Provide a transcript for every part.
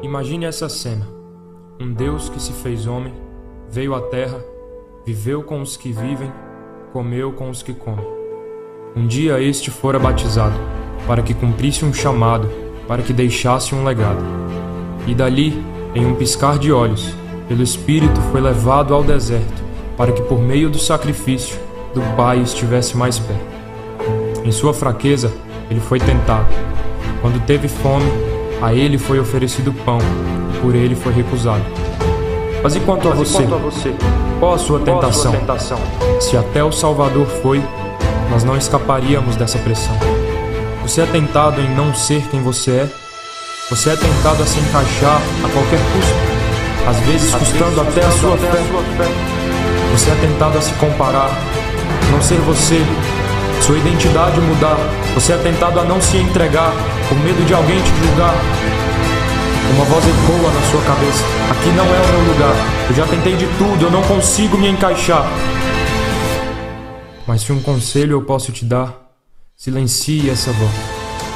Imagine essa cena. Um Deus que se fez homem, veio à terra, viveu com os que vivem, comeu com os que comem. Um dia este fora batizado, para que cumprisse um chamado, para que deixasse um legado. E dali, em um piscar de olhos, pelo Espírito foi levado ao deserto, para que por meio do sacrifício do Pai estivesse mais perto. Em sua fraqueza, ele foi tentado. Quando teve fome, a ele foi oferecido pão, e por ele foi recusado. Mas e quanto a você? Qual a sua tentação? Se até o Salvador foi, nós não escaparíamos dessa pressão. Você é tentado em não ser quem você é? Você é tentado a se encaixar a qualquer custo, às vezes custando até a sua fé. Você é tentado a se comparar, não ser você, sua identidade mudar. Você é tentado a não se entregar, por medo de alguém te julgar. Uma voz ecoa na sua cabeça: aqui não é o meu lugar, eu já tentei de tudo, eu não consigo me encaixar. Mas se um conselho eu posso te dar, silencie essa voz.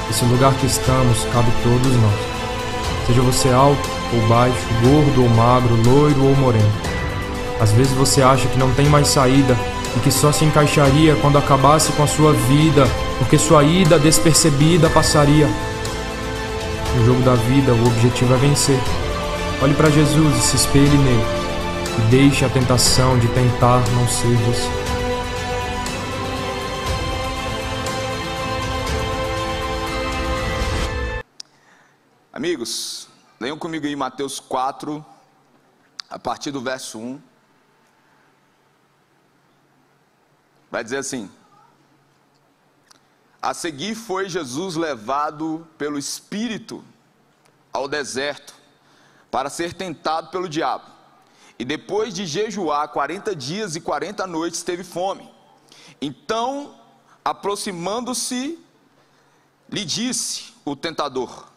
Esse lugar que estamos cabe todos nós. Seja você alto ou baixo, gordo ou magro, loiro ou moreno. Às vezes você acha que não tem mais saída e que só se encaixaria quando acabasse com a sua vida, porque sua ida despercebida passaria. No jogo da vida, o objetivo é vencer. Olhe para Jesus e se espelhe nele. E deixe a tentação de tentar não ser você. Amigos, leiam comigo aí Mateus 4, a partir do verso 1. Vai dizer assim: a seguir foi Jesus levado pelo Espírito ao deserto para ser tentado pelo diabo. E depois de jejuar 40 dias e 40 noites teve fome. Então, aproximando-se, lhe disse o tentador: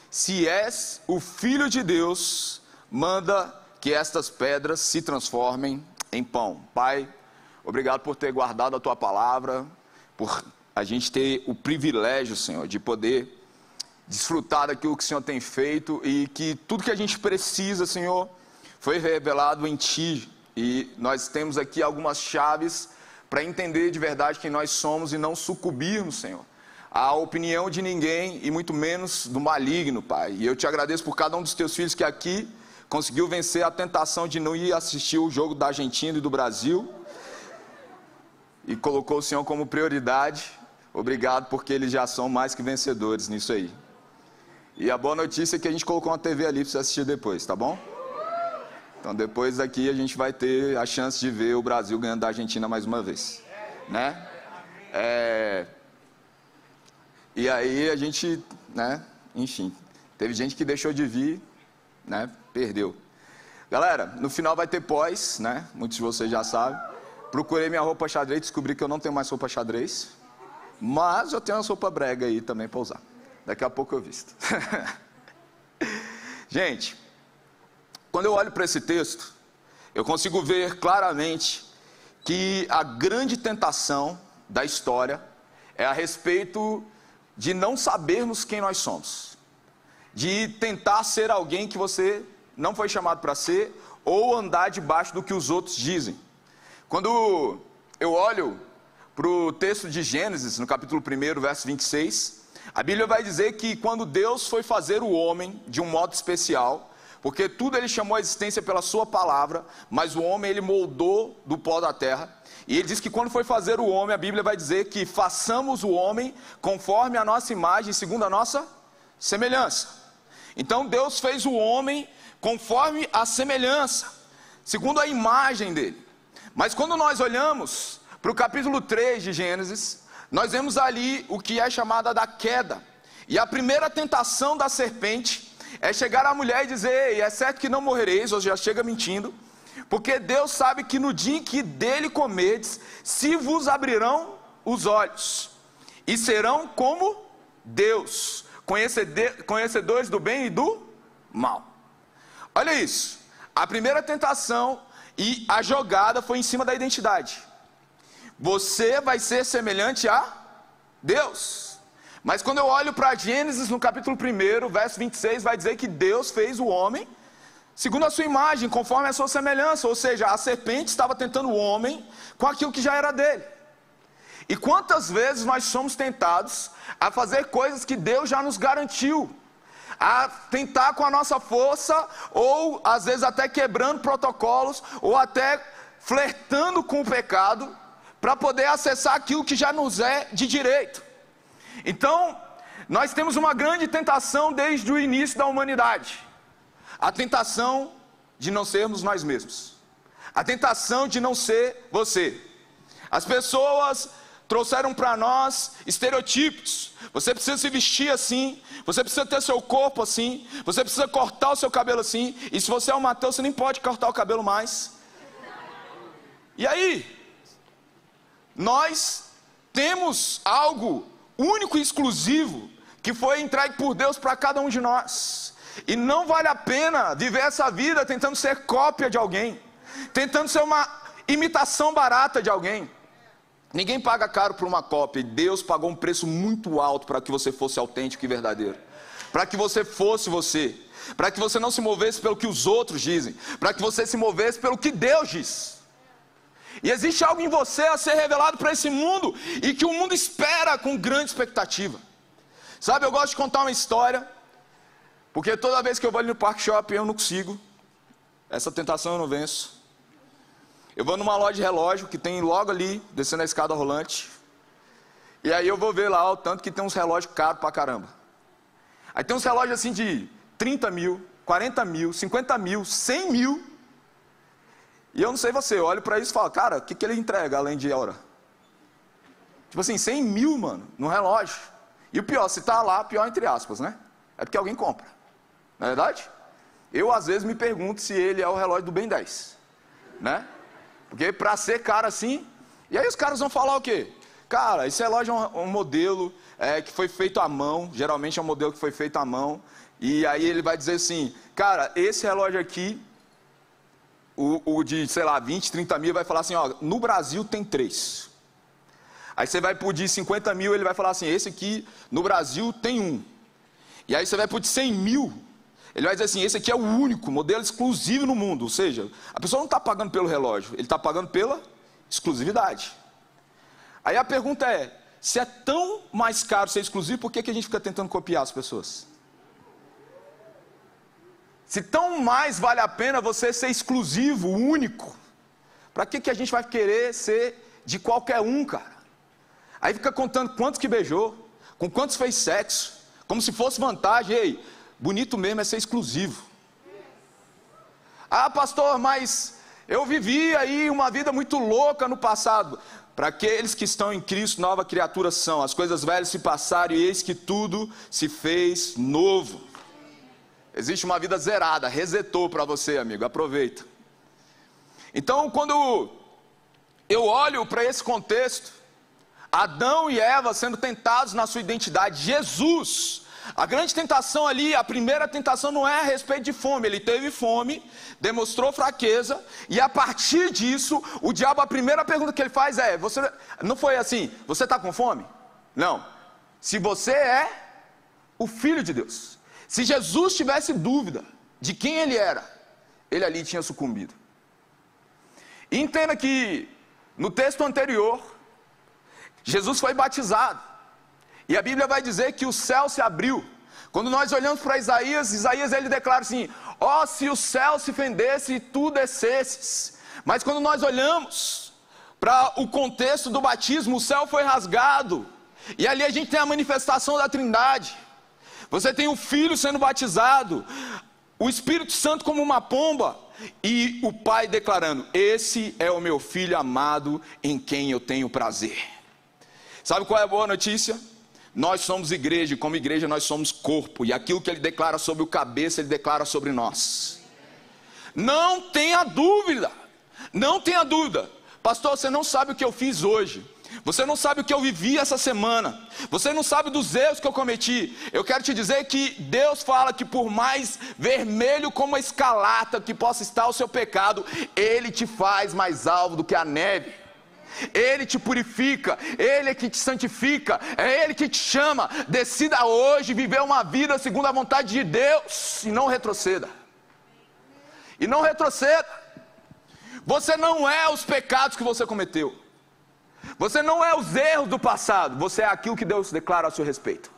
se és o Filho de Deus, manda que estas pedras se transformem em pão. Pai, obrigado por ter guardado a Tua palavra, por a gente ter o privilégio, Senhor, de poder desfrutar daquilo que o Senhor tem feito e que tudo que a gente precisa, Senhor, foi revelado em Ti. E nós temos aqui algumas chaves para entender de verdade quem nós somos e não sucumbirmos, Senhor, à opinião de ninguém e muito menos do maligno, Pai. E eu te agradeço por cada um dos Teus filhos que aqui conseguiu vencer a tentação de não ir assistir o jogo da Argentina e do Brasil e colocou o Senhor como prioridade. Obrigado, porque eles já são mais que vencedores nisso aí. E a boa notícia é que a gente colocou uma TV ali para você assistir depois, tá bom? Então depois daqui a gente vai ter a chance de ver o Brasil ganhando da Argentina mais uma vez, né? E aí a gente, né, enfim, teve gente que deixou de vir, né, perdeu. Galera, no final vai ter pós, né, muitos de vocês já sabem. Procurei minha roupa xadrez, descobri que eu não tenho mais roupa xadrez, mas eu tenho uma roupa brega aí também para usar. Daqui a pouco eu visto. Gente, quando eu olho para esse texto, eu consigo ver claramente que a grande tentação da história é a respeito de não sabermos quem nós somos, de tentar ser alguém que você não foi chamado para ser, ou andar debaixo do que os outros dizem. Quando eu olho para o texto de Gênesis, no capítulo 1, verso 26, a Bíblia vai dizer que quando Deus foi fazer o homem de um modo especial, porque tudo ele chamou a existência pela sua palavra, mas o homem ele moldou do pó da terra. E ele diz que quando foi fazer o homem, a Bíblia vai dizer que façamos o homem conforme a nossa imagem, segundo a nossa semelhança. Então Deus fez o homem conforme a semelhança, segundo a imagem dele. Mas quando nós olhamos para o capítulo 3 de Gênesis, nós vemos ali o que é chamada da queda. E a primeira tentação da serpente é chegar à mulher e dizer: ei, é certo que não morrereis, ou já chega mentindo, porque Deus sabe que no dia em que dele comerdes, se vos abrirão os olhos, e serão como Deus, conhecedores do bem e do mal. Olha isso, a primeira tentação e a jogada foi em cima da identidade. Você vai ser semelhante a Deus. Mas quando eu olho para Gênesis, no capítulo 1, verso 26, vai dizer que Deus fez o homem segundo a sua imagem, conforme a sua semelhança. Ou seja, a serpente estava tentando o homem com aquilo que já era dele. E quantas vezes nós somos tentados a fazer coisas que Deus já nos garantiu, a tentar com a nossa força, ou às vezes até quebrando protocolos, ou até flertando com o pecado, para poder acessar aquilo que já nos é de direito. Então, nós temos uma grande tentação desde o início da humanidade. A tentação de não sermos nós mesmos. A tentação de não ser você. As pessoas trouxeram para nós estereotipos. Você precisa se vestir assim, você precisa ter seu corpo assim, você precisa cortar o seu cabelo assim, e se você é o Mateus, você nem pode cortar o cabelo mais. E aí, nós temos algo único e exclusivo que foi entregue por Deus para cada um de nós. E não vale a pena viver essa vida tentando ser cópia de alguém, tentando ser uma imitação barata de alguém. Ninguém paga caro por uma cópia, e Deus pagou um preço muito alto para que você fosse autêntico e verdadeiro, para que você fosse você, para que você não se movesse pelo que os outros dizem, para que você se movesse pelo que Deus diz. E existe algo em você a ser revelado para esse mundo, e que o mundo espera com grande expectativa. Sabe, eu gosto de contar uma história, porque toda vez que eu vou ali no Parque Shopping eu não consigo, essa tentação eu não venço. Eu vou numa loja de relógio que tem logo ali, descendo a escada rolante, e aí eu vou ver lá o tanto que tem uns relógios caros pra caramba. Aí tem uns relógios assim de 30 mil, 40 mil, 50 mil, 100 mil, e eu não sei você, eu olho pra isso e falo, cara, o que ele entrega além de hora? Tipo assim, 100 mil, mano, num relógio. E o pior, se tá lá, pior entre aspas, né? É porque alguém compra, não é verdade? Eu às vezes me pergunto se ele é o relógio do Ben 10, né? Porque para ser caro assim, e aí os caras vão falar o quê? Cara, esse relógio é um modelo que foi feito à mão, geralmente é um modelo que foi feito à mão, e aí ele vai dizer assim, cara, esse relógio aqui, o de, sei lá, 20, 30 mil, vai falar assim, ó, no Brasil tem 3. Aí você vai pro de 50 mil, ele vai falar assim, esse aqui no Brasil tem 1. E aí você vai pro de 100 mil, ele vai dizer assim, esse aqui é o único, modelo exclusivo no mundo. Ou seja, a pessoa não está pagando pelo relógio, ele está pagando pela exclusividade. Aí a pergunta é, se é tão mais caro ser exclusivo, por que a gente fica tentando copiar as pessoas? Se tão mais vale a pena você ser exclusivo, único, para que a gente vai querer ser de qualquer um, cara? Aí fica contando quantos que beijou, com quantos fez sexo, como se fosse vantagem. Ei, bonito mesmo é ser exclusivo. Ah, pastor, mas eu vivi aí uma vida muito louca no passado. Para aqueles que estão em Cristo, nova criatura são. As coisas velhas se passaram e eis que tudo se fez novo. Existe uma vida zerada, resetou para você, amigo, aproveita. Então, quando eu olho para esse contexto, Adão e Eva sendo tentados na sua identidade, Jesus, a grande tentação ali, a primeira tentação não é a respeito de fome. Ele teve fome, demonstrou fraqueza, e a partir disso, o diabo, a primeira pergunta que ele faz é, você, não foi assim, você está com fome? Não. Se você é o Filho de Deus, se Jesus tivesse dúvida de quem ele era, ele ali tinha sucumbido. E entenda que, no texto anterior, Jesus foi batizado, e a Bíblia vai dizer que o céu se abriu. Quando nós olhamos para Isaías, ele declara assim, ó, se o céu se fendesse e tu descesses. Mas quando nós olhamos para o contexto do batismo, o céu foi rasgado, e ali a gente tem a manifestação da Trindade. Você tem o Filho sendo batizado, o Espírito Santo como uma pomba, e o Pai declarando, esse é o meu Filho amado, em quem eu tenho prazer. Sabe qual é a boa notícia? Nós somos igreja, e como igreja nós somos corpo, e aquilo que ele declara sobre o cabeça, ele declara sobre nós. Não tenha dúvida, não tenha dúvida. Pastor, você não sabe o que eu fiz hoje, você não sabe o que eu vivi essa semana, você não sabe dos erros que eu cometi. Eu quero te dizer que Deus fala que por mais vermelho como a escarlata que possa estar o seu pecado, Ele te faz mais alvo do que a neve. Ele te purifica, Ele é que te santifica, é Ele que te chama. Decida hoje viver uma vida segundo a vontade de Deus e não retroceda. E não retroceda. Você não é os pecados que você cometeu. Você não é os erros do passado. Você é aquilo que Deus declara a seu respeito.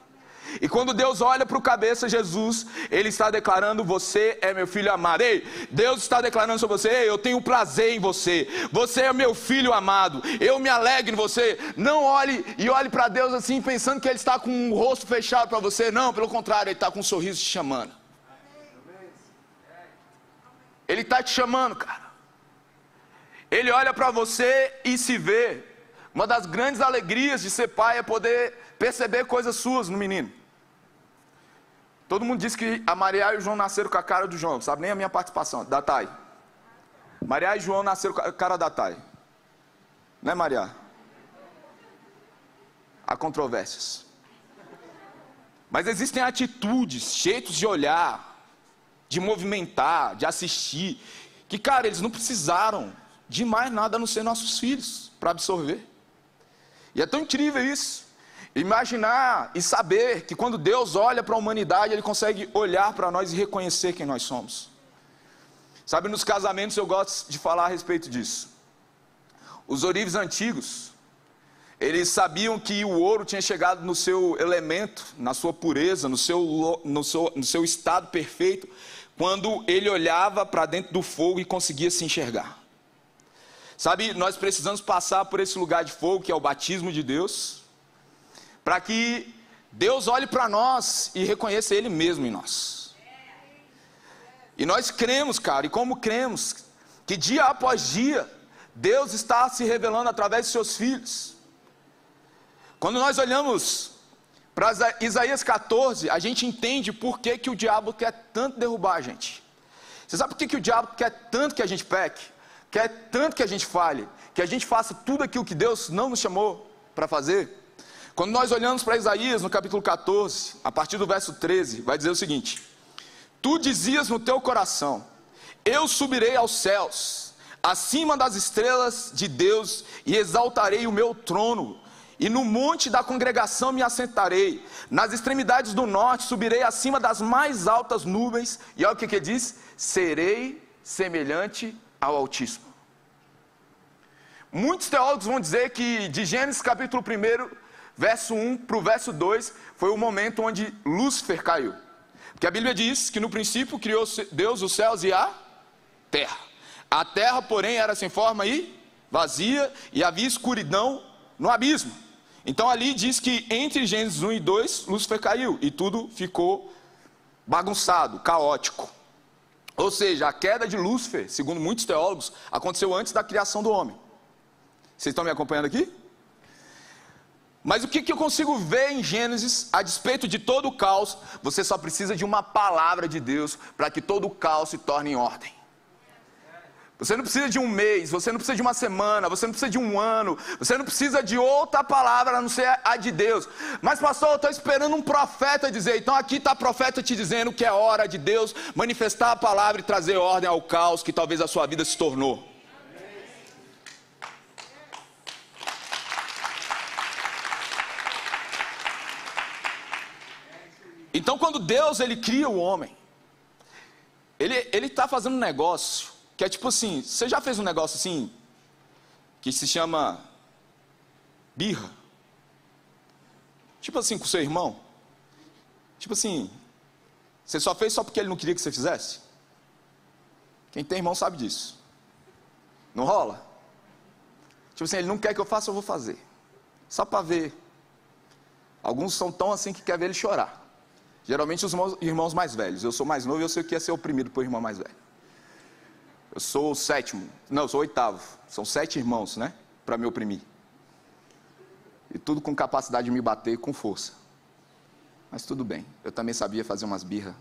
E quando Deus olha para o cabeça Jesus, Ele está declarando: você é meu filho amado. Ei, Deus está declarando sobre você: ei, eu tenho prazer em você. Você é meu filho amado. Eu me alegro em você. Não olhe para Deus assim, pensando que Ele está com o rosto fechado para você. Não, pelo contrário, Ele está com um sorriso te chamando. Ele está te chamando, cara. Ele olha para você e se vê. Uma das grandes alegrias de ser pai é poder perceber coisas suas no menino. Todo mundo diz que a Maria e o João nasceram com a cara do João. Não sabe nem a minha participação, da Thay. Maria e João nasceram com a cara da Thay. Né, Maria? Há controvérsias. Mas existem atitudes, jeitos de olhar, de movimentar, de assistir, que, cara, eles não precisaram de mais nada a não ser nossos filhos para absorver. E é tão incrível isso. Imaginar e saber que quando Deus olha para a humanidade, Ele consegue olhar para nós e reconhecer quem nós somos. Sabe, nos casamentos eu gosto de falar a respeito disso. Os ourives antigos, eles sabiam que o ouro tinha chegado no seu elemento, na sua pureza, no seu estado perfeito, quando ele olhava para dentro do fogo e conseguia se enxergar. Sabe, nós precisamos passar por esse lugar de fogo, que é o batismo de Deus, para que Deus olhe para nós e reconheça Ele mesmo em nós. E nós cremos, cara, e como cremos, que dia após dia, Deus está se revelando através de seus filhos. Quando nós olhamos para Isaías 14, a gente entende por que o diabo quer tanto derrubar a gente. Você sabe por que o diabo quer tanto que a gente peque? Quer tanto que a gente falhe, que a gente faça tudo aquilo que Deus não nos chamou para fazer? Quando nós olhamos para Isaías no capítulo 14, a partir do verso 13, vai dizer o seguinte: tu dizias no teu coração, eu subirei aos céus, acima das estrelas de Deus, e exaltarei o meu trono, e no monte da congregação me assentarei, nas extremidades do norte subirei acima das mais altas nuvens, e olha o que diz: serei semelhante ao Altíssimo. Muitos teólogos vão dizer que de Gênesis capítulo 1, verso 1 para o verso 2, foi o momento onde Lúcifer caiu. Porque a Bíblia diz que no princípio criou Deus os céus e a terra. A terra, porém, era sem forma e vazia, e havia escuridão no abismo. Então ali diz que entre Gênesis 1 e 2, Lúcifer caiu, e tudo ficou bagunçado, caótico. Ou seja, a queda de Lúcifer, segundo muitos teólogos, aconteceu antes da criação do homem. Vocês estão me acompanhando aqui? Mas o que eu consigo ver em Gênesis, a despeito de todo o caos? Você só precisa de uma palavra de Deus para que todo o caos se torne em ordem. Você não precisa de um mês, você não precisa de uma semana, você não precisa de um ano, você não precisa de outra palavra a não ser a de Deus. Mas pastor, eu estou esperando um profeta dizer. Então aqui está profeta te dizendo que é hora de Deus manifestar a palavra e trazer ordem ao caos que talvez a sua vida se tornou. Então quando Deus ele cria o homem, ele está fazendo um negócio que é tipo assim: você já fez um negócio assim, que se chama birra? Tipo assim, com seu irmão? Tipo assim, você só fez só porque ele não queria que você fizesse? Quem tem irmão sabe disso. Não rola? Tipo assim, ele não quer que eu faça, eu vou fazer. Só para ver. Alguns são tão assim que quer ver ele chorar. Geralmente os irmãos mais velhos. Eu sou mais novo e eu sei o que é ser oprimido por irmão mais velho. Eu sou o sétimo, não, eu sou o oitavo. São 7 irmãos, né? Para me oprimir. E tudo com capacidade de me bater com força. Mas tudo bem, eu também sabia fazer umas birras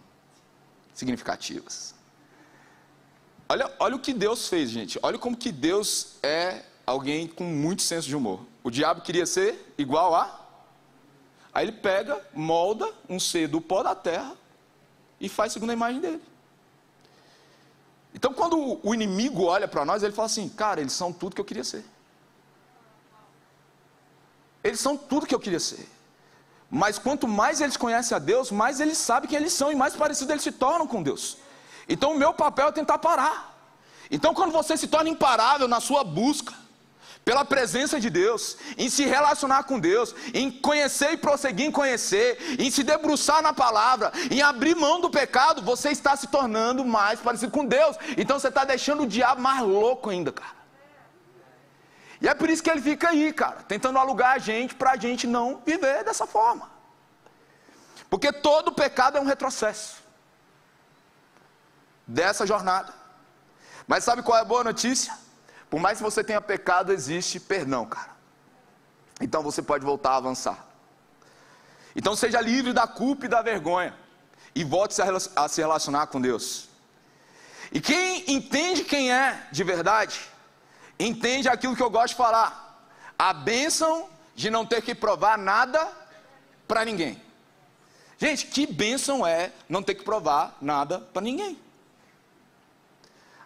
significativas. Olha o que Deus fez, gente. Olha como que Deus é alguém com muito senso de humor. O diabo queria ser igual a... Aí ele pega, molda um ser do pó da terra e faz segundo a imagem dele. Então quando o inimigo olha para nós, ele fala assim: cara, eles são tudo que eu queria ser. eles são tudo que eu queria ser. Mas quanto mais eles conhecem a Deus, mais eles sabem quem eles são e mais parecidos eles se tornam com Deus. Então o meu papel é tentar parar. Então quando você se torna imparável na sua busca pela presença de Deus, em se relacionar com Deus, em conhecer e prosseguir em conhecer, em se debruçar na palavra, em abrir mão do pecado, você está se tornando mais parecido com Deus. Então você está deixando o diabo mais louco ainda, cara. E é por isso que ele fica aí, cara, tentando alugar a gente para a gente não viver dessa forma. Porque todo pecado é um retrocesso dessa jornada. Mas sabe qual é a boa notícia? Por mais que você tenha pecado, existe perdão, cara. Então você pode voltar a avançar. Então seja livre da culpa e da vergonha. E volte a se relacionar com Deus. E quem entende quem é de verdade, entende aquilo que eu gosto de falar. A bênção de não ter que provar nada para ninguém. Gente, que bênção é não ter que provar nada para ninguém.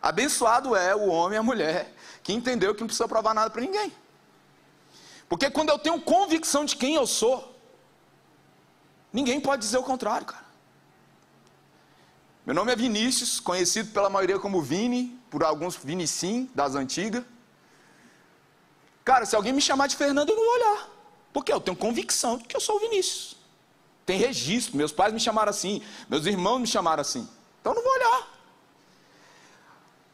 Abençoado é o homem e a mulher que entendeu que não precisa provar nada para ninguém. Porque quando eu tenho convicção de quem eu sou, ninguém pode dizer o contrário, cara. Meu nome é Vinícius, conhecido pela maioria como Vini, por alguns Vinicim das antigas. Cara, se alguém me chamar de Fernando, eu não vou olhar. Porque eu tenho convicção de que eu sou o Vinícius. Tem registro, meus pais me chamaram assim, meus irmãos me chamaram assim. Então eu não vou olhar.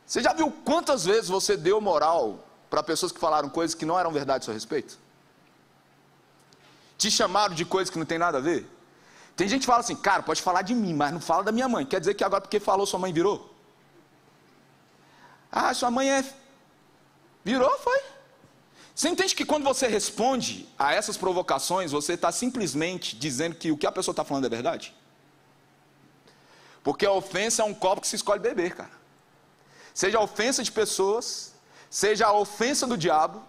Você já viu quantas vezes você deu moral para pessoas que falaram coisas que não eram verdade a seu respeito? Te chamaram de coisas que não tem nada a ver? Tem gente que fala assim, cara, pode falar de mim, mas não fala da minha mãe. Quer dizer que agora porque falou sua mãe virou? Ah, sua mãe virou, foi? Você entende que quando você responde a essas provocações, você está simplesmente dizendo que o que a pessoa está falando é verdade? Porque a ofensa é um copo que se escolhe beber, cara. Seja a ofensa de pessoas, seja a ofensa do diabo.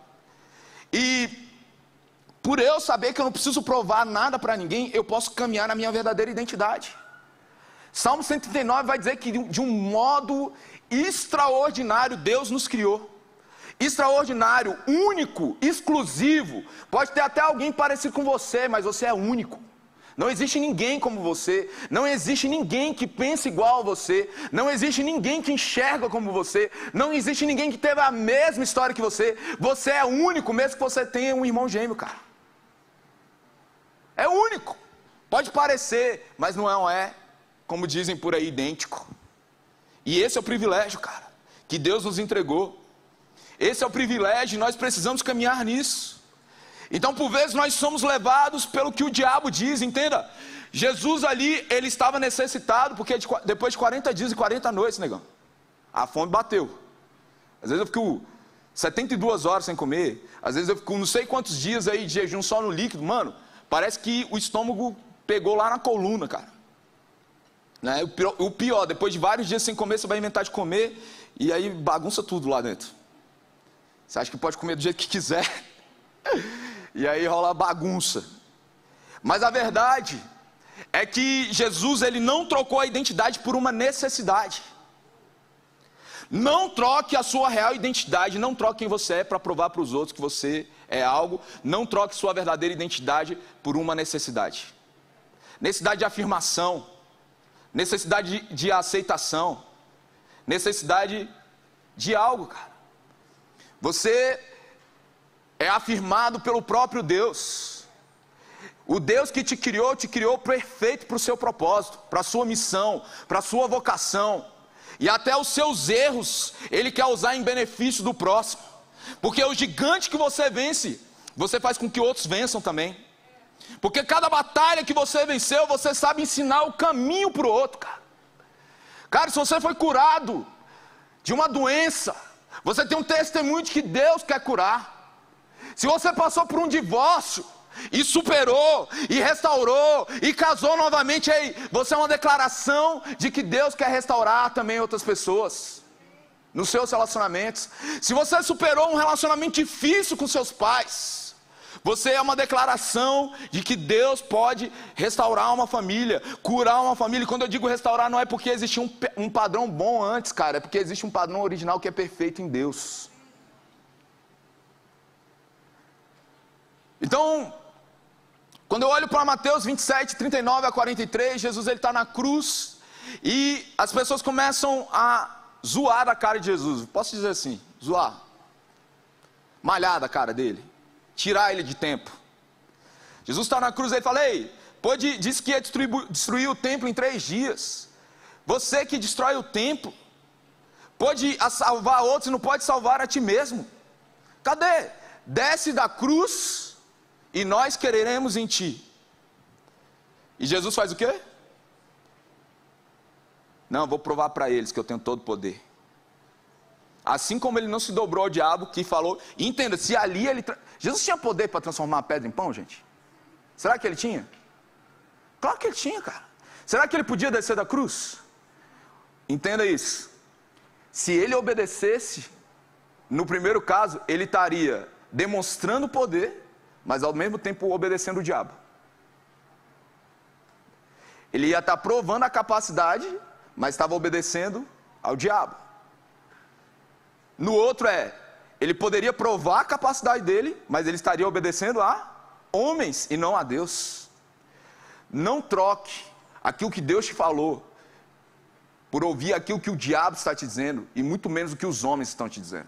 E por eu saber que eu não preciso provar nada para ninguém, eu posso caminhar na minha verdadeira identidade. Salmo 139 vai dizer que de um modo extraordinário Deus nos criou. Extraordinário, único, exclusivo. Pode ter até alguém parecido com você, mas você é único. Não existe ninguém como você. Não existe ninguém que pense igual a você. Não existe ninguém que enxerga como você. Não existe ninguém que teve a mesma história que você. Você é único, mesmo que você tenha um irmão gêmeo, cara. É único. Pode parecer, mas não é, como dizem por aí, idêntico. E esse é o privilégio, cara, que Deus nos entregou. Esse é o privilégio e nós precisamos caminhar nisso. Então, por vezes, nós somos levados pelo que o diabo diz, entenda. Jesus ali, ele estava necessitado, porque depois de 40 dias e 40 noites, negão, a fome bateu. Às vezes eu fico 72 horas sem comer, às vezes eu fico não sei quantos dias aí de jejum só no líquido, mano, parece que o estômago pegou lá na coluna, cara. Né? O pior, depois de vários dias sem comer, você vai inventar de comer, e aí bagunça tudo lá dentro. Você acha que pode comer do jeito que quiser, e aí rola bagunça. Mas a verdade é que Jesus, ele não trocou a identidade por uma necessidade. Não troque a sua real identidade, não troque quem você é para provar para os outros que você é algo. Não troque sua verdadeira identidade por uma necessidade. Necessidade de afirmação, necessidade de aceitação, necessidade de algo, cara. Você é afirmado pelo próprio Deus. O Deus que te criou perfeito para o seu propósito, para a sua missão, para a sua vocação. E até os seus erros, Ele quer usar em benefício do próximo. Porque o gigante que você vence, você faz com que outros vençam também. Porque cada batalha que você venceu, você sabe ensinar o caminho para o outro, cara. Cara, se você foi curado de uma doença, você tem um testemunho de que Deus quer curar. Se você passou por um divórcio e superou, e restaurou, e casou novamente, aí você é uma declaração de que Deus quer restaurar também outras pessoas nos seus relacionamentos. Se você superou um relacionamento difícil com seus pais, você é uma declaração de que Deus pode restaurar uma família, curar uma família. E quando eu digo restaurar, não é porque existe um padrão bom antes, cara, é porque existe um padrão original que é perfeito em Deus. Então, quando eu olho para Mateus 27, 39 a 43, Jesus ele está na cruz e as pessoas começam a zoar a cara de Jesus. Posso dizer assim, zoar, malhar da cara dele, tirar ele de tempo. Jesus está na cruz e ele fala: ei, disse que ia destruir o templo em 3 dias. Você que destrói o templo, pode salvar outros e não pode salvar a ti mesmo. Cadê? Desce da cruz e nós quereremos em ti. E Jesus faz o quê? Não, vou provar para eles que eu tenho todo o poder. Assim como ele não se dobrou ao diabo que falou. E entenda, se ali ele... Jesus tinha poder para transformar a pedra em pão, gente? Será que ele tinha? Claro que ele tinha, cara. Será que ele podia descer da cruz? Entenda isso. Se ele obedecesse, no primeiro caso, ele estaria demonstrando poder, mas ao mesmo tempo obedecendo o diabo. Ele ia estar provando a capacidade, mas estava obedecendo ao diabo. No outro ele poderia provar a capacidade dele, mas ele estaria obedecendo a homens e não a Deus. Não troque aquilo que Deus te falou por ouvir aquilo que o diabo está te dizendo, e muito menos o que os homens estão te dizendo.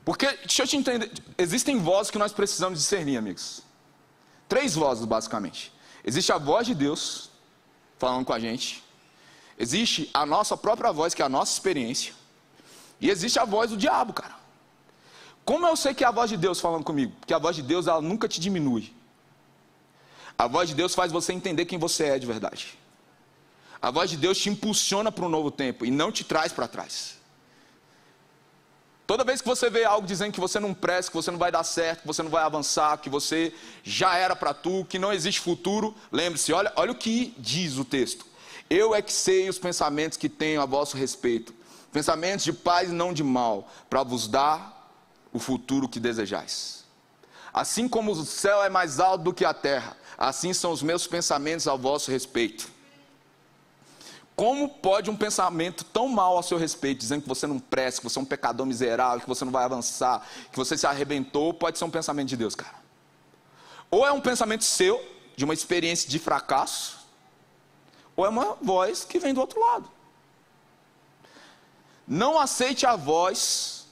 Porque, deixa eu te entender, existem vozes que nós precisamos discernir, amigos. 3 vozes, basicamente. Existe a voz de Deus falando com a gente. Existe a nossa própria voz, que é a nossa experiência. E existe a voz do diabo, cara. Como eu sei que é a voz de Deus falando comigo? Porque a voz de Deus, ela nunca te diminui. A voz de Deus faz você entender quem você é de verdade. A voz de Deus te impulsiona para um novo tempo e não te traz para trás. Toda vez que você vê algo dizendo que você não presta, que você não vai dar certo, que você não vai avançar, que você já era para tu, que não existe futuro, lembre-se, olha o que diz o texto. Eu é que sei os pensamentos que tenho a vosso respeito, pensamentos de paz e não de mal, para vos dar o futuro que desejais. Assim como o céu é mais alto do que a terra, assim são os meus pensamentos ao vosso respeito. Como pode um pensamento tão mal a seu respeito, dizendo que você não presta, que você é um pecador miserável, que você não vai avançar, que você se arrebentou, pode ser um pensamento de Deus, cara? Ou é um pensamento seu, de uma experiência de fracasso, ou é uma voz que vem do outro lado. Não aceite a voz,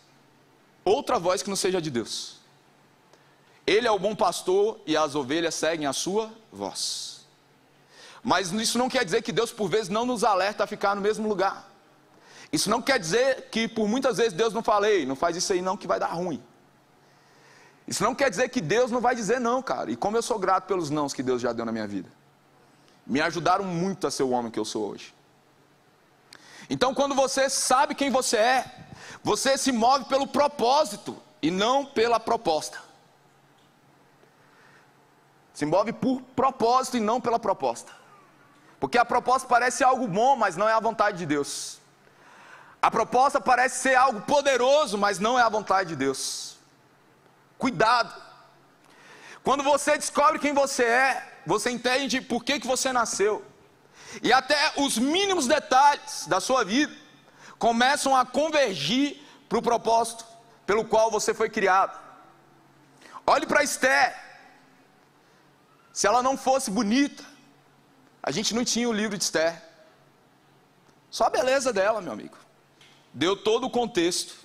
outra voz que não seja de Deus. Ele é o bom pastor e as ovelhas seguem a sua voz. Mas isso não quer dizer que Deus por vezes não nos alerta a ficar no mesmo lugar. Isso não quer dizer que por muitas vezes Deus não fala: ei, não faz isso aí não que vai dar ruim. Isso não quer dizer que Deus não vai dizer não, cara. E como eu sou grato pelos nãos que Deus já deu na minha vida. Me ajudaram muito a ser o homem que eu sou hoje. Então quando você sabe quem você é, você se move pelo propósito e não pela proposta. Se move por propósito e não pela proposta. Porque a proposta parece algo bom, mas não é a vontade de Deus. A proposta parece ser algo poderoso, mas não é a vontade de Deus. Cuidado. Quando você descobre quem você é, você entende por que você nasceu. E até os mínimos detalhes da sua vida começam a convergir para o propósito pelo qual você foi criado. Olhe para Esther. Se ela não fosse bonita, a gente não tinha o livro de Esther. Só a beleza dela, meu amigo. Deu todo o contexto.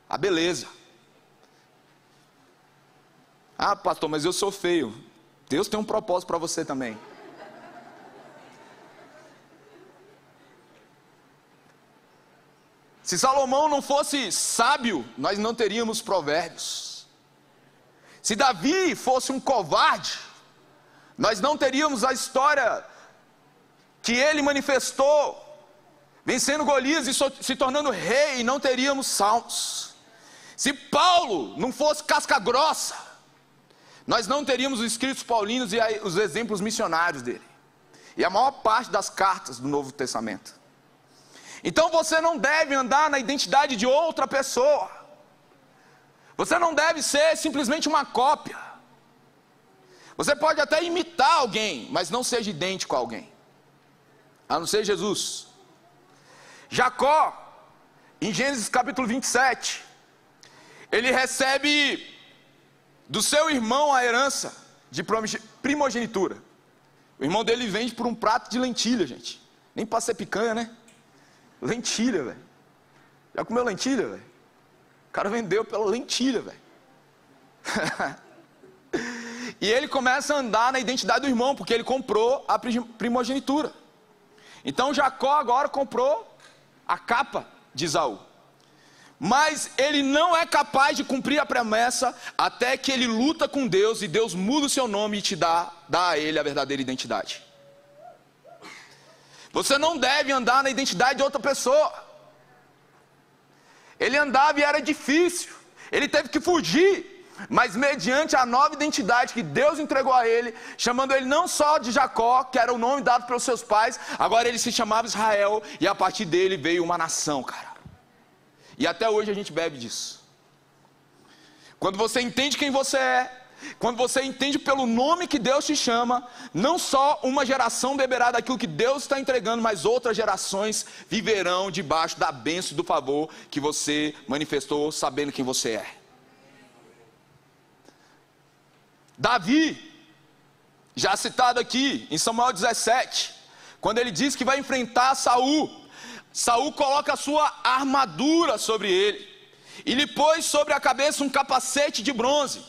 A beleza. Ah, pastor, mas eu sou feio. Deus tem um propósito para você também. Se Salomão não fosse sábio, nós não teríamos provérbios. Se Davi fosse um covarde, nós não teríamos a história que ele manifestou, vencendo Golias e se tornando rei, e não teríamos salmos. Se Paulo não fosse casca grossa, nós não teríamos os escritos paulinos e os exemplos missionários dele. E a maior parte das cartas do Novo Testamento. Então você não deve andar na identidade de outra pessoa. Você não deve ser simplesmente uma cópia. Você pode até imitar alguém, mas não seja idêntico a alguém. A não ser Jesus. Jacó em Gênesis capítulo 27, ele recebe do seu irmão a herança de primogenitura. O irmão dele vende por um prato de lentilha, gente. Nem para ser picanha, né? Lentilha, velho. Já comeu lentilha, velho? O cara vendeu pela lentilha, velho. E ele começa a andar na identidade do irmão, porque ele comprou a primogenitura. Então Jacó agora comprou a capa de Esaú. Mas ele não é capaz de cumprir a promessa até que ele luta com Deus e Deus muda o seu nome e te dá a ele a verdadeira identidade. Você não deve andar na identidade de outra pessoa. Ele andava e era difícil. Ele teve que fugir. Mas mediante a nova identidade que Deus entregou a ele, chamando ele não só de Jacó, que era o nome dado pelos seus pais, agora ele se chamava Israel, e a partir dele veio uma nação, cara. E até hoje a gente bebe disso. Quando você entende quem você é, quando você entende pelo nome que Deus te chama, não só uma geração beberá daquilo que Deus está entregando, mas outras gerações viverão debaixo da bênção e do favor que você manifestou sabendo quem você é. Davi, já citado aqui em Samuel 17, quando ele diz que vai enfrentar Saul, Saul coloca a sua armadura sobre ele e lhe pôs sobre a cabeça um capacete de bronze.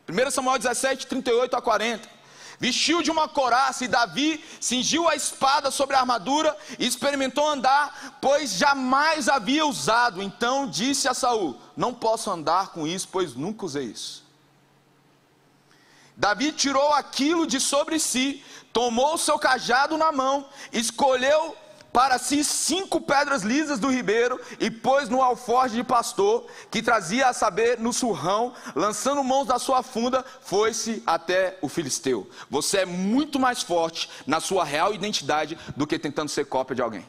1 Samuel 17, 38 a 40. Vestiu de uma couraça e Davi cingiu a espada sobre a armadura e experimentou andar, pois jamais havia usado. Então disse a Saul: não posso andar com isso, pois nunca usei isso. Davi tirou aquilo de sobre si, tomou o seu cajado na mão, escolheu para si 5 pedras lisas do ribeiro e pôs no alforje de pastor, que trazia a saber no surrão, lançando mãos da sua funda, foi-se até o filisteu. Você é muito mais forte na sua real identidade do que tentando ser cópia de alguém.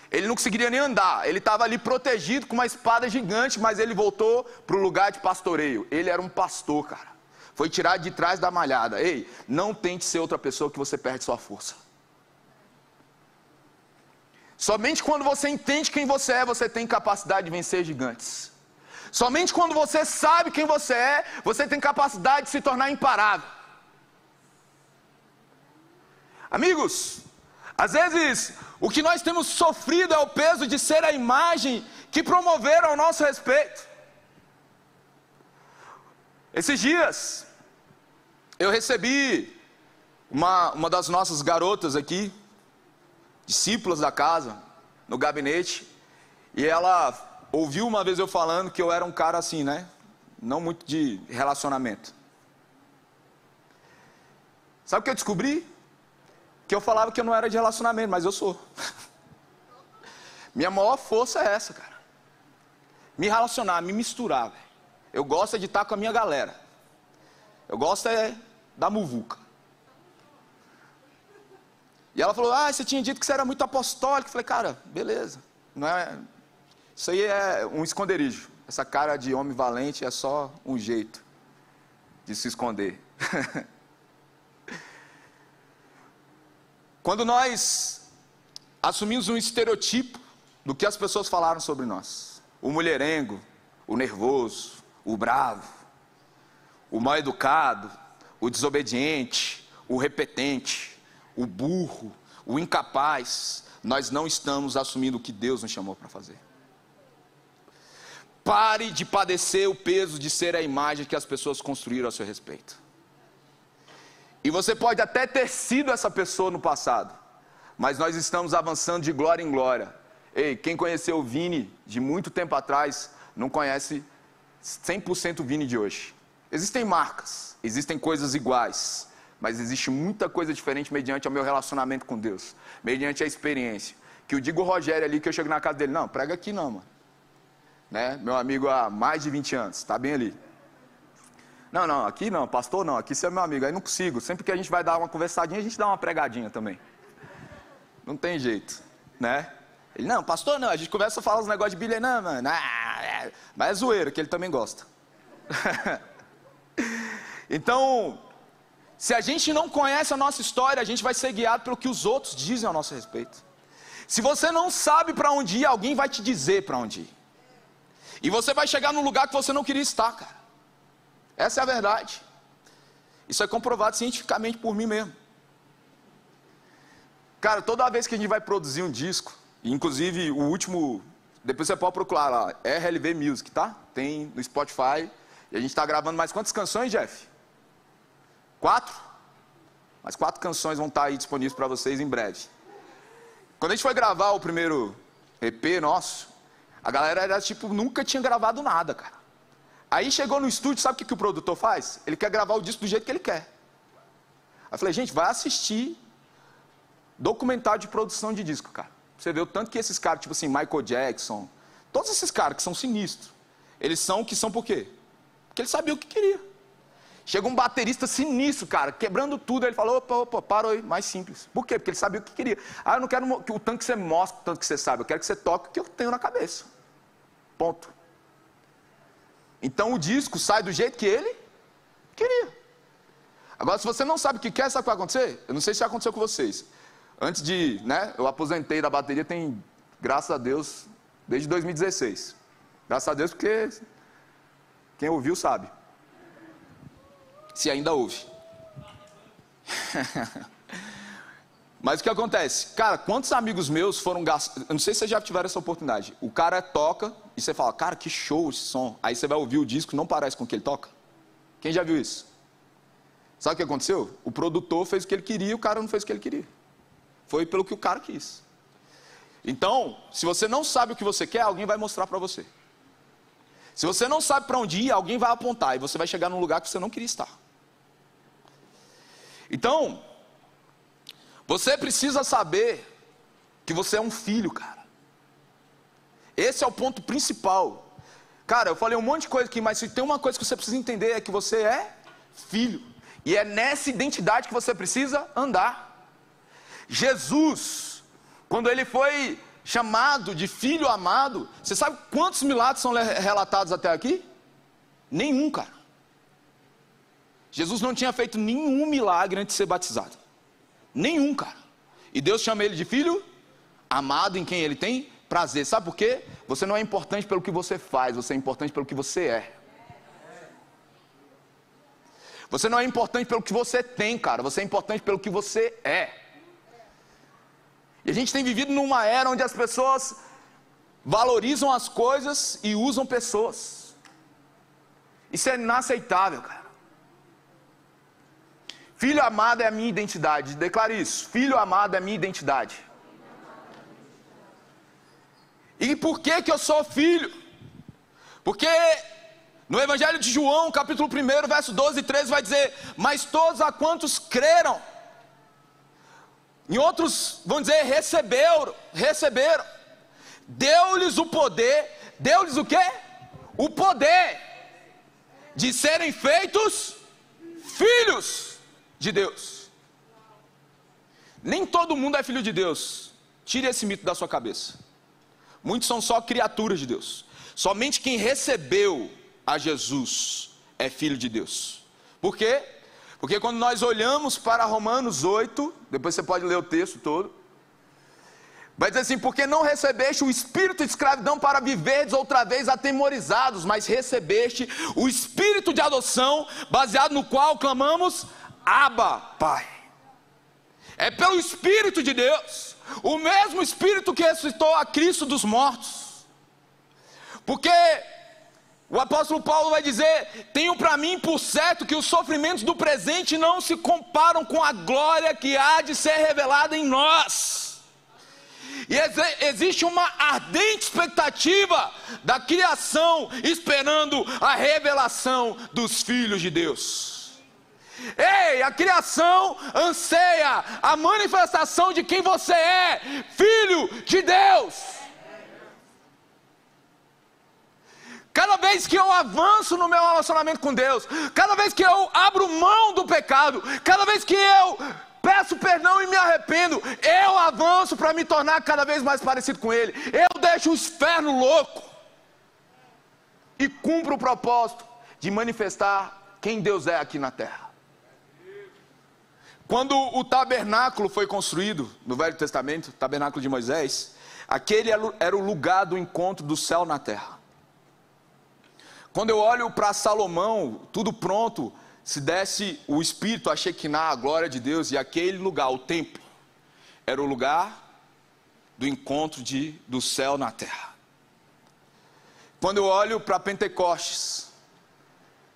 Ele não conseguiria nem andar, ele estava ali protegido com uma espada gigante, mas ele voltou para o lugar de pastoreio. Ele era um pastor, cara. Foi tirado de trás da malhada. Ei, não tente ser outra pessoa que você perde sua força. Somente quando você entende quem você é, você tem capacidade de vencer gigantes. Somente quando você sabe quem você é, você tem capacidade de se tornar imparável. Amigos, às vezes o que nós temos sofrido é o peso de ser a imagem que promoveram ao nosso respeito. Esses dias eu recebi uma das nossas garotas aqui, discípulas da casa, no gabinete, e ela ouviu uma vez eu falando que eu era um cara assim, né? Não muito de relacionamento. Sabe o que eu descobri? Que eu falava que eu não era de relacionamento, mas eu sou. Minha maior força é essa, cara. Me relacionar, me misturar, velho. Eu gosto de estar com a minha galera. Eu gosto da muvuca. E ela falou: você tinha dito que você era muito apostólico. Eu falei: cara, beleza. Não é... Isso aí é um esconderijo. Essa cara de homem valente é só um jeito de se esconder. Quando nós assumimos um estereotipo do que as pessoas falaram sobre nós, o mulherengo, o nervoso, o bravo, o mal educado, o desobediente, o repetente, o burro, o incapaz, nós não estamos assumindo o que Deus nos chamou para fazer. Pare de padecer o peso de ser a imagem que as pessoas construíram a seu respeito. E você pode até ter sido essa pessoa no passado, mas nós estamos avançando de glória em glória. Ei, quem conheceu o Vini de muito tempo atrás, não conhece 100% o Vini de hoje. Existem marcas, existem coisas iguais, mas existe muita coisa diferente mediante o meu relacionamento com Deus, mediante a experiência. Que eu digo o Rogério ali, que eu chego na casa dele: não, prega aqui não, mano. Né? Meu amigo há mais de 20 anos, está bem ali. Não, aqui não, pastor não, aqui você é meu amigo, aí não consigo. Sempre que a gente vai dar uma conversadinha, a gente dá uma pregadinha também. Não tem jeito, né? Ele: não, pastor não, a gente começa a falar uns negócios de Bíblia, não, mano, mas é zoeira, que ele também gosta. Então, se a gente não conhece a nossa história, a gente vai ser guiado pelo que os outros dizem a nosso respeito. Se você não sabe para onde ir, alguém vai te dizer para onde ir. E você vai chegar num lugar que você não queria estar, cara. Essa é a verdade. Isso é comprovado cientificamente por mim mesmo. Cara, toda vez que a gente vai produzir um disco, inclusive o último, depois você pode procurar lá, RLV Music, tá? Tem no Spotify. E a gente está gravando mais quantas canções, Jeff? 4? Mais 4 canções vão estar aí disponíveis para vocês em breve. Quando a gente foi gravar o primeiro EP nosso, a galera era tipo, nunca tinha gravado nada, cara. Aí chegou no estúdio, sabe o que o produtor faz? Ele quer gravar o disco do jeito que ele quer. Aí eu falei, gente, vai assistir documentário de produção de disco, cara. Você vê o tanto que esses caras, tipo assim, Michael Jackson, todos esses caras que são sinistros, eles são o que são por quê? Porque ele sabia o que queria. Chega um baterista sinistro, cara, quebrando tudo. Ele falou, opa, parou aí, mais simples. Por quê? Porque ele sabia o que queria. Ah, eu não quero o tanto que você mostre, o tanto que você sabe. Eu quero que você toque o que eu tenho na cabeça. Ponto. Então o disco sai do jeito que ele queria. Agora, se você não sabe o que quer, sabe o que vai acontecer? Eu não sei se já aconteceu com vocês. Antes de, eu aposentei da bateria tem, graças a Deus, desde 2016. Graças a Deus, porque quem ouviu sabe. Se ainda ouve. Mas o que acontece? Cara, quantos amigos meus foram gastar... Eu não sei se vocês já tiveram essa oportunidade. O cara toca e você fala, cara, que show esse som. Aí você vai ouvir o disco, não parece com o que ele toca. Quem já viu isso? Sabe o que aconteceu? O produtor fez o que ele queria e o cara não fez o que ele queria. Foi pelo que o cara quis. Então, se você não sabe o que você quer, alguém vai mostrar para você. Se você não sabe para onde ir, alguém vai apontar e você vai chegar num lugar que você não queria estar. Então, você precisa saber que você é um filho, cara. Esse é o ponto principal. Cara, eu falei um monte de coisa aqui, mas se tem uma coisa que você precisa entender é que você é filho. E é nessa identidade que você precisa andar. Jesus, quando ele foi chamado de filho amado, você sabe quantos milagres são relatados até aqui? Nenhum, cara. Jesus não tinha feito nenhum milagre antes de ser batizado. Nenhum, cara. E Deus chama ele de filho amado, em quem ele tem prazer. Sabe por quê? Você não é importante pelo que você faz, você é importante pelo que você é. Você não é importante pelo que você tem, cara. Você é importante pelo que você é. E a gente tem vivido numa era onde as pessoas valorizam as coisas e usam pessoas. Isso é inaceitável, cara. Filho amado é a minha identidade. Declare isso. Filho amado é a minha identidade. E por que eu sou filho? Porque no Evangelho de João, capítulo 1, verso 12 e 13, vai dizer: mas todos a quantos creram, em outros vão dizer receberam, deu-lhes o poder, deu-lhes o quê? O poder de serem feitos filhos de Deus. Nem todo mundo é filho de Deus. Tire esse mito da sua cabeça. Muitos são só criaturas de Deus. Somente quem recebeu a Jesus é filho de Deus. Por quê? Porque quando nós olhamos para Romanos 8, depois você pode ler o texto todo, vai dizer assim: porque não recebeste o espírito de escravidão para viverdes outra vez atemorizados, mas recebeste o espírito de adoção, baseado no qual clamamos: Abba, Pai. É pelo Espírito de Deus, o mesmo Espírito que ressuscitou a Cristo dos mortos. Porque o apóstolo Paulo vai dizer: tenho para mim por certo que os sofrimentos do presente não se comparam com a glória que há de ser revelada em nós. E existe uma ardente expectativa da criação esperando a revelação dos filhos de Deus. Ei, a criação anseia a manifestação de quem você é, filho de Deus. Cada vez que eu avanço no meu relacionamento com Deus, cada vez que eu abro mão do pecado, cada vez que eu peço perdão e me arrependo, eu avanço para me tornar cada vez mais parecido com Ele. Eu deixo o inferno louco e cumpro o propósito de manifestar quem Deus é aqui na terra. Quando o tabernáculo foi construído no Velho Testamento, o tabernáculo de Moisés, aquele era o lugar do encontro do céu na terra. Quando eu olho para Salomão, tudo pronto, se desce o Espírito, a Shekinah, a glória de Deus, e aquele lugar, o templo, era o lugar do encontro do céu na terra. Quando eu olho para Pentecostes,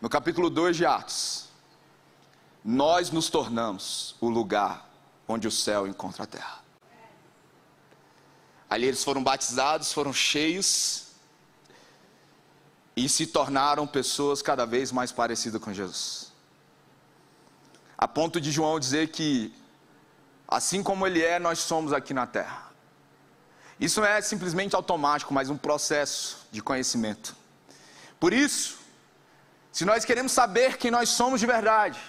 no capítulo 2 de Atos, nós nos tornamos o lugar onde o céu encontra a terra. Ali eles foram batizados, foram cheios e se tornaram pessoas cada vez mais parecidas com Jesus. A ponto de João dizer que, assim como ele é, nós somos aqui na terra. Isso não é simplesmente automático, mas um processo de conhecimento. Por isso, se nós queremos saber quem nós somos de verdade,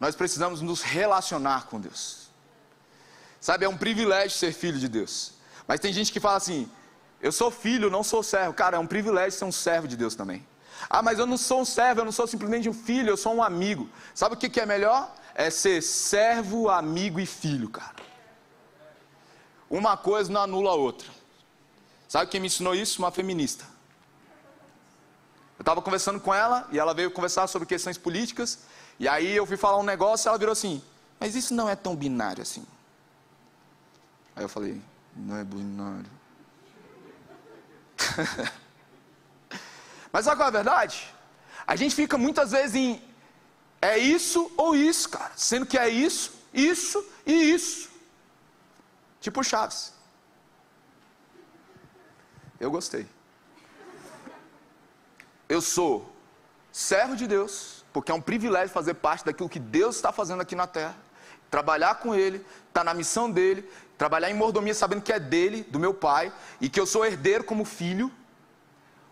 nós precisamos nos relacionar com Deus. Sabe, é um privilégio ser filho de Deus. Mas tem gente que fala assim, eu sou filho, não sou servo. Cara, é um privilégio ser um servo de Deus também. Ah, mas eu não sou um servo, eu não sou simplesmente um filho, eu sou um amigo. Sabe o que é melhor? É ser servo, amigo e filho, cara. Uma coisa não anula a outra. Sabe quem me ensinou isso? Uma feminista. Eu estava conversando com ela e ela veio conversar sobre questões políticas. E aí eu fui falar um negócio e ela virou assim, mas isso não é tão binário assim. Aí eu falei, não é binário. Mas sabe qual é a verdade? A gente fica muitas vezes em é isso ou isso, cara. Sendo que é isso, isso e isso. Tipo Chaves. Eu gostei. Eu sou servo de Deus, porque é um privilégio fazer parte daquilo que Deus está fazendo aqui na terra. Trabalhar com Ele, estar na missão dEle, trabalhar em mordomia sabendo que é dEle, do meu Pai, e que eu sou herdeiro como filho.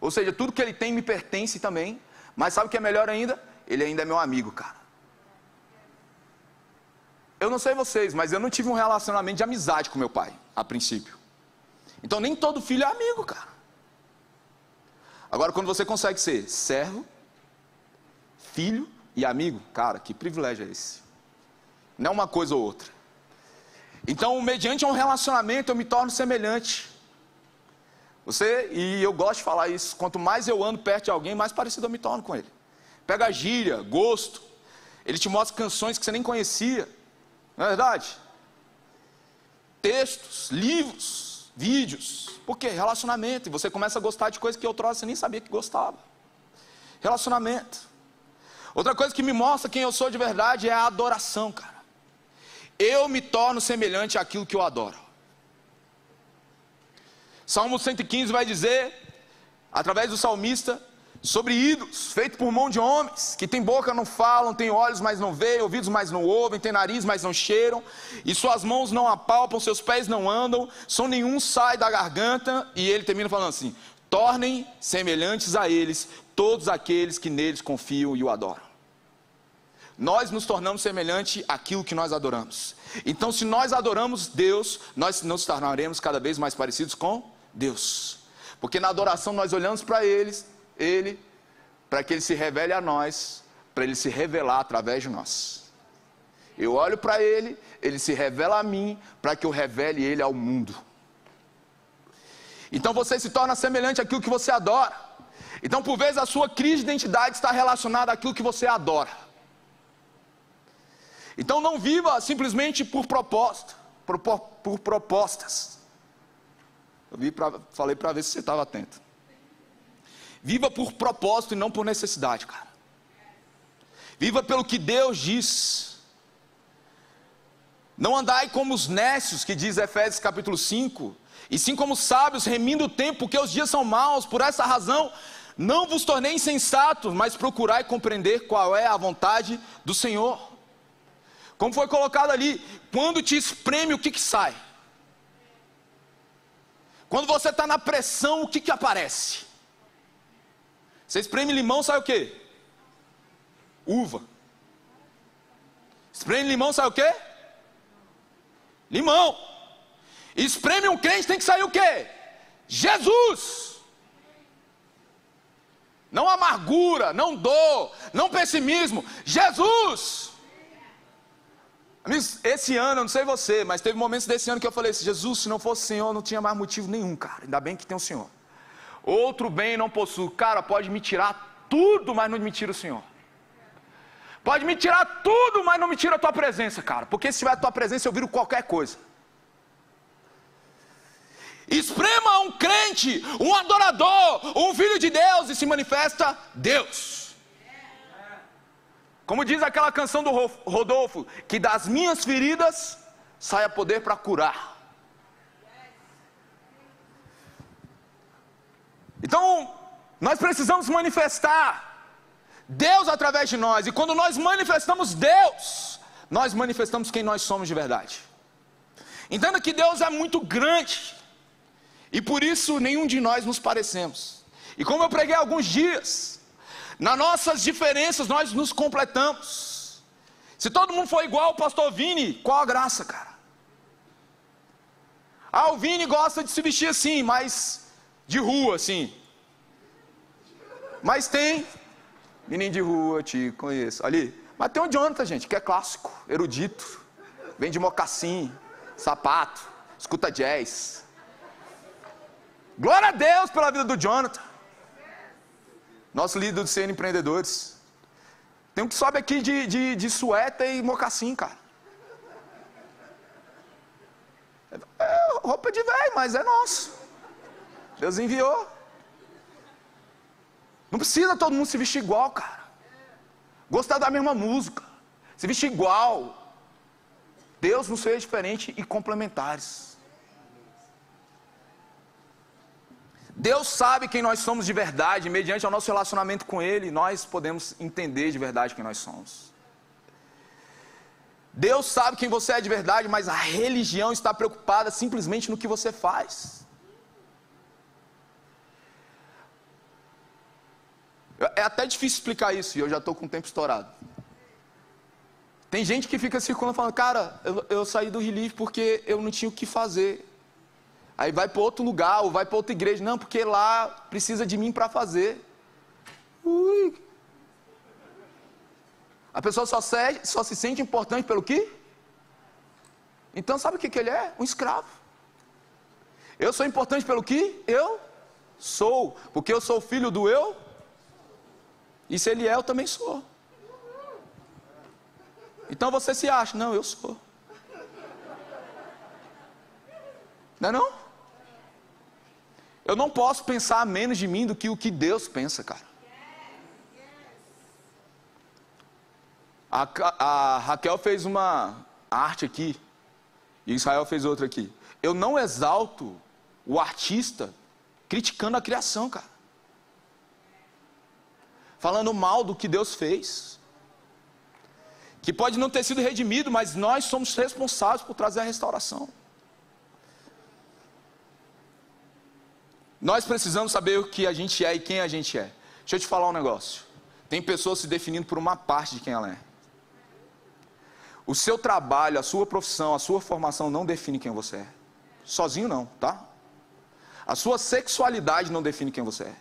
Ou seja, tudo que Ele tem me pertence também. Mas sabe o que é melhor ainda? Ele ainda é meu amigo, cara. Eu não sei vocês, mas eu não tive um relacionamento de amizade com meu pai, a princípio. Então nem todo filho é amigo, cara. Agora, quando você consegue ser servo, filho e amigo, cara, que privilégio é esse? Não é uma coisa ou outra. Então, mediante um relacionamento, eu me torno semelhante. E eu gosto de falar isso, quanto mais eu ando perto de alguém, mais parecido eu me torno com ele. Pega a gíria, gosto, ele te mostra canções que você nem conhecia, não é verdade? Textos, livros, vídeos, por quê? Relacionamento, e você começa a gostar de coisas que outrora você nem sabia que gostava. Relacionamento. Outra coisa que me mostra quem eu sou de verdade é a adoração, cara. Eu me torno semelhante àquilo que eu adoro. Salmo 115 vai dizer, através do salmista, sobre ídolos, feitos por mão de homens, que tem boca, não falam, tem olhos, mas não veem, ouvidos, mas não ouvem, tem nariz, mas não cheiram, e suas mãos não apalpam, seus pés não andam, som nenhum sai da garganta, e ele termina falando assim, tornem semelhantes a eles, todos aqueles que neles confiam e o adoram. Nós nos tornamos semelhantes àquilo que nós adoramos. Então, se nós adoramos Deus, nós nos tornaremos cada vez mais parecidos com Deus. Porque na adoração nós olhamos para Ele, para que Ele se revele a nós, para Ele se revelar através de nós. Eu olho para Ele, Ele se revela a mim, para que eu revele Ele ao mundo. Então você se torna semelhante àquilo que você adora. Então, por vezes, a sua crise de identidade está relacionada àquilo que você adora. Então não viva simplesmente por propósito, por propostas. Falei para ver se você estava atento. Viva por propósito e não por necessidade, cara. Viva pelo que Deus diz. Não andai como os nécios, que diz Efésios capítulo 5, e sim como sábios, remindo o tempo, porque os dias são maus. Por essa razão, não vos tornei insensatos, mas procurai compreender qual é a vontade do Senhor. Como foi colocado ali, quando te espreme, o que sai? Quando você está na pressão, o que aparece? Você espreme limão, sai o quê? Uva. Espreme limão, sai o quê? Limão. Espreme um crente, tem que sair o quê? Jesus. Não amargura, não dor, não pessimismo. Jesus. Esse ano, eu não sei você, mas teve momentos desse ano que eu falei assim: Jesus, se não fosse o Senhor, eu não tinha mais motivo nenhum, cara. Ainda bem que tem o Senhor. Outro bem não possuo. Cara, pode me tirar tudo, mas não me tira o Senhor. Pode me tirar tudo, mas não me tira a tua presença, cara. Porque se tiver a tua presença, eu viro qualquer coisa. Esprema um crente, um adorador, um filho de Deus e se manifesta Deus. Como diz aquela canção do Rodolfo, que das minhas feridas saia poder para curar. Então, nós precisamos manifestar Deus através de nós. E quando nós manifestamos Deus, nós manifestamos quem nós somos de verdade. Entenda que Deus é muito grande. E por isso nenhum de nós nos parecemos. E como eu preguei há alguns dias, nas nossas diferenças nós nos completamos. Se todo mundo for igual ao pastor Vini, qual a graça, cara? Ah, o Vini gosta de se vestir assim, mas de rua assim. Mas tem menino de rua, te conheço ali. Mas tem o Jonathan, gente, que é clássico, erudito, vem de mocassim, sapato, escuta jazz. Glória a Deus pela vida do Jonathan, nosso líder do CN Empreendedores. Tem um que sobe aqui de suéter e mocassim, cara. É roupa de velho, mas é nosso. Deus enviou. Não precisa todo mundo se vestir igual, cara. Gostar da mesma música, se vestir igual. Deus nos fez diferente e complementares. Deus sabe quem nós somos de verdade, e mediante o nosso relacionamento com Ele, nós podemos entender de verdade quem nós somos. Deus sabe quem você é de verdade, mas a religião está preocupada simplesmente no que você faz. É até difícil explicar isso, e eu já estou com o tempo estourado. Tem gente que fica circulando falando: cara, eu saí do Relief porque eu não tinha o que fazer. Aí vai para outro lugar, ou vai para outra igreja. Não, porque lá precisa de mim para fazer. Ui. A pessoa só se sente importante pelo quê? Então sabe o que ele é? Um escravo. Eu sou importante pelo que eu sou. Porque eu sou filho do eu. E se ele é, eu também sou. Então você se acha: não, eu sou. Não é não? Eu não posso pensar menos de mim do que o que Deus pensa, cara. A Raquel fez uma arte aqui, e Israel fez outra aqui. Eu não exalto o artista criticando a criação, cara. Falando mal do que Deus fez. Que pode não ter sido redimido, mas nós somos responsáveis por trazer a restauração. Nós precisamos saber o que a gente é e quem a gente é. Deixa eu te falar um negócio. Tem pessoas se definindo por uma parte de quem ela é. O seu trabalho, a sua profissão, a sua formação não define quem você é. Sozinho não, tá? A sua sexualidade não define quem você é.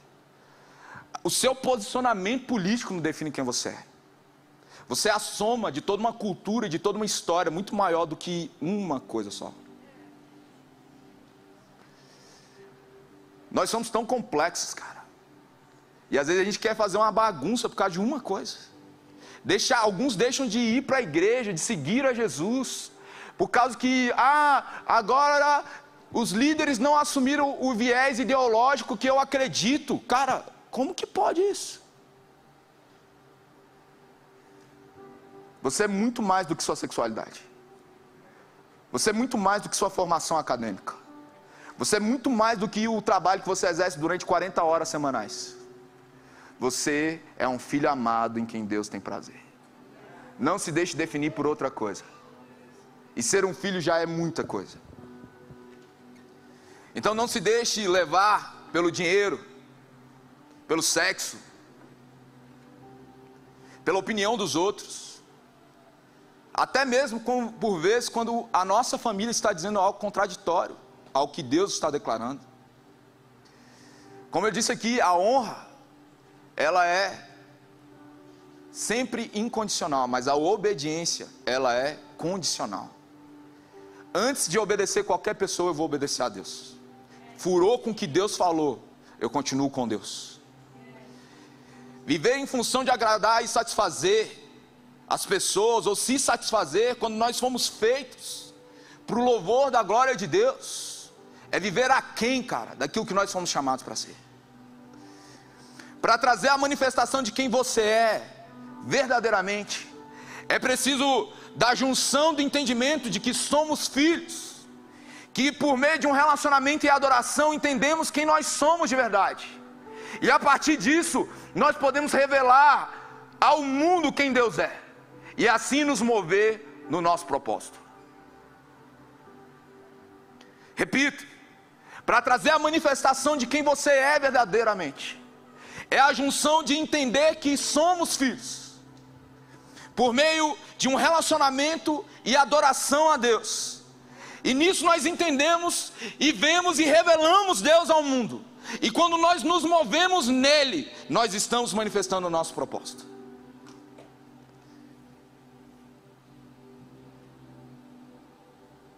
O seu posicionamento político não define quem você é. Você é a soma de toda uma cultura e de toda uma história muito maior do que uma coisa só. Nós somos tão complexos, cara. E às vezes a gente quer fazer uma bagunça por causa de uma coisa. Alguns deixam de ir para a igreja, de seguir a Jesus, por causa que, agora os líderes não assumiram o viés ideológico que eu acredito. Cara, como que pode isso? Você é muito mais do que sua sexualidade. Você é muito mais do que sua formação acadêmica. Você é muito mais do que o trabalho que você exerce durante 40 horas semanais. Você é um filho amado em quem Deus tem prazer. Não se deixe definir por outra coisa. E ser um filho já é muita coisa. Então não se deixe levar pelo dinheiro, pelo sexo, pela opinião dos outros. Até mesmo por vezes quando a nossa família está dizendo algo contraditório ao que Deus está declarando. Como eu disse aqui, a honra, ela é sempre incondicional, mas a obediência, ela é condicional. Antes de obedecer qualquer pessoa, eu vou obedecer a Deus. Furou com o que Deus falou, eu continuo com Deus. Viver em função de agradar e satisfazer as pessoas, ou se satisfazer, quando nós fomos feitos para o louvor da glória de Deus, é viver aquém, cara, daquilo que nós fomos chamados para ser. Para trazer a manifestação de quem você é, verdadeiramente, é preciso da junção do entendimento de que somos filhos, que por meio de um relacionamento e adoração entendemos quem nós somos de verdade, e a partir disso nós podemos revelar ao mundo quem Deus é, e assim nos mover no nosso propósito. Repito, para trazer a manifestação de quem você é verdadeiramente, é a junção de entender que somos filhos, por meio de um relacionamento e adoração a Deus. E nisso nós entendemos e vemos e revelamos Deus ao mundo. E quando nós nos movemos nele, nós estamos manifestando o nosso propósito.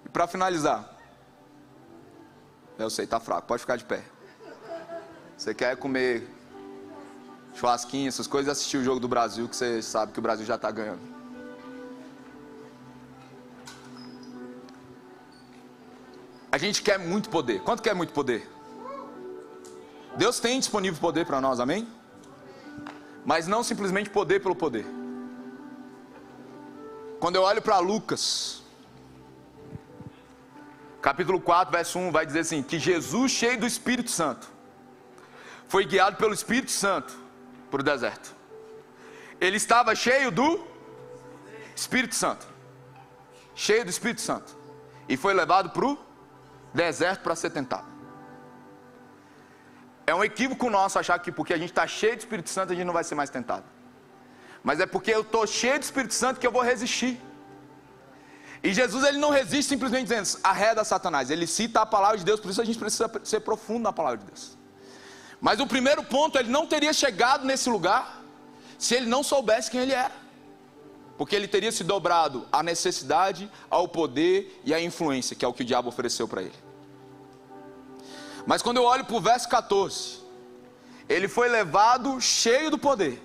E para finalizar, eu sei, está fraco, pode ficar de pé. Você quer comer churrasquinho, essas coisas, e assistir o jogo do Brasil, que você sabe que o Brasil já está ganhando. A gente quer muito poder. Quanto quer muito poder? Deus tem disponível poder para nós, amém? Mas não simplesmente poder pelo poder. Quando eu olho para Lucas, capítulo 4, verso 1, vai dizer assim, que Jesus, cheio do Espírito Santo, foi guiado pelo Espírito Santo para o deserto. Ele estava cheio do Espírito Santo, cheio do Espírito Santo, e foi levado para o deserto para ser tentado. É um equívoco nosso achar que porque a gente está cheio do Espírito Santo a gente não vai ser mais tentado, mas é porque eu estou cheio do Espírito Santo que eu vou resistir. E Jesus, ele não resiste simplesmente dizendo arreda Satanás, ele cita a palavra de Deus. Por isso a gente precisa ser profundo na palavra de Deus. Mas o primeiro ponto, ele não teria chegado nesse lugar se ele não soubesse quem ele era, porque ele teria se dobrado à necessidade, ao poder e à influência, que é o que o diabo ofereceu para ele. Mas quando eu olho para o verso 14, ele foi levado cheio do poder,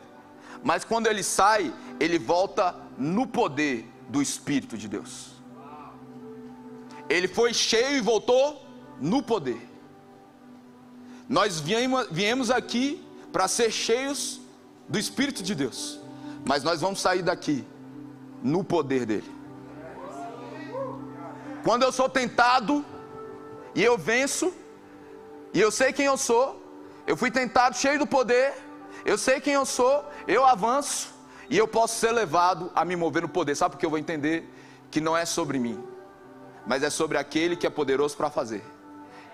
mas quando ele sai, ele volta no poder do Espírito de Deus. Ele foi cheio e voltou no poder. Nós viemos aqui para ser cheios do Espírito de Deus, mas nós vamos sair daqui no poder dele. Quando eu sou tentado e eu venço, e eu sei quem eu sou, eu fui tentado cheio do poder, eu sei quem eu sou, eu avanço e eu posso ser levado a me mover no poder. Sabe porque eu vou entender que não é sobre mim, mas é sobre aquele que é poderoso para fazer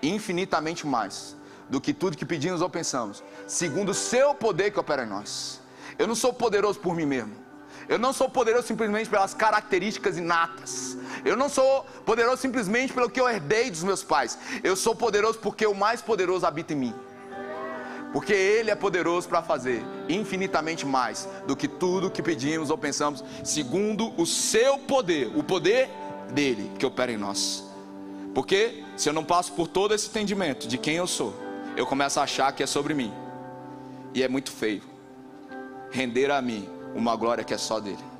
infinitamente mais do que tudo que pedimos ou pensamos, segundo o seu poder que opera em nós. Eu não sou poderoso por mim mesmo, eu não sou poderoso simplesmente pelas características inatas, eu não sou poderoso simplesmente pelo que eu herdei dos meus pais. Eu sou poderoso porque o mais poderoso habita em mim, porque ele é poderoso para fazer infinitamente mais do que tudo que pedimos ou pensamos, segundo o seu poder, o poder dele que opera em nós. Porque se eu não passo por todo esse entendimento de quem eu sou, eu começo a achar que é sobre mim, e é muito feio render a mim uma glória que é só dele.